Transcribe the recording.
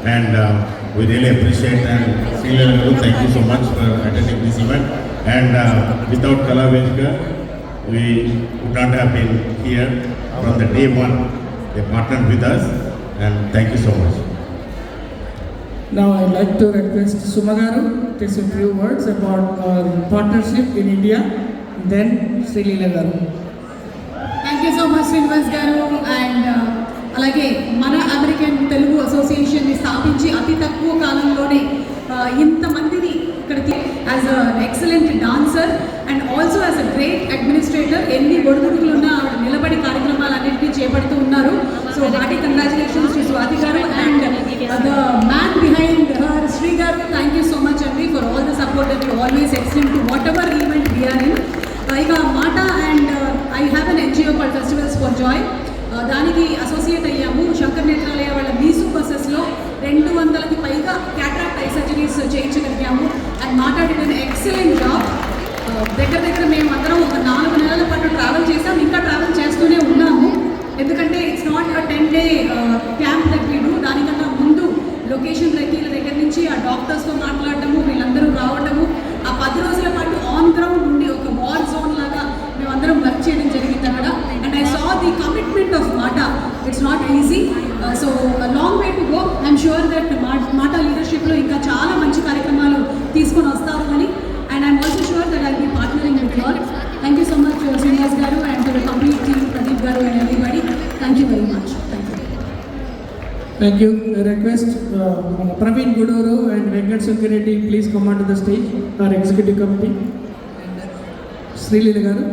and we really appreciate. And Srilal Garu, thank you so much for attending this event. And without Kala Vedika, we would not have been here from the day one. They partnered with us, and thank you so much. Now I'd like to request Sumagaru to say a few words about our partnership in India, then Sri Leela Garu. Thank you so much, Srinivas Garu, and అలాగే మన American Telugu అసోసియేషన్ని స్థాపించి అతి తక్కువ కాలంలోనే ఇంతమందిని ఇక్కడికి as an excellent dancer and also as a great administrator ఎన్ని ఒడిదుడుకులున్నా ఆవిడ నిలబడి కార్యక్రమాలన్నింటినీ చేపడుతూ ఉన్నారు. So hearty congratulations to Swathi గారు and the man behind her Sri గారు. థ్యాంక్ యూ సో మచ్ అండి for all the support that you always extend to whatever event we are in. ఇక MATA and I have an NGO called festivals for joy. దానికి associate అయ్యాము. శంకర్ నేత్రాలయ వాళ్ళ మీసు బస్సెస్లో 200కి పైగా cataract I surgeries చేయించగలిగాము. And మాట్లాడిన excellent job. దగ్గర మేము అందరం ఒక 4 నెలల పాటు ట్రావెల్ చేసాం, ఇంకా ట్రావెల్ చేస్తూనే ఉన్నాము. ఎందుకంటే it's not a 10-day camp that we do. దానికన్నా ముందు లొకేషన్ రెక్కీల దగ్గర నుంచి ఆ డాక్టర్స్తో మాట్లాడటము, వీళ్ళందరూ రావడము, ఆ 10 రోజుల పాటు ఆన్ గ్రౌండ్ ఉండి ఒక వార్ జోన్ లాగా మేమందరం వర్క్ చేయడం జరిగింది అక్కడ. And I saw the commitment of MATA. It's not easy. So long way to go. I'm sure that MATA లీడర్షిప్లో ఇంకా చాలా మంచి కార్యక్రమాలు తీసుకొని వస్తారు అని. And I'm also sure that I be partnering with you all. Thank you so much Srinivas గారు and the complete team, Pradeep గారు and everybody. Thank you very much. Thank you. I request Praveen Guduru and Venkat Sankareddy please come onto the stage, our executive committee. Sri Leela Garu.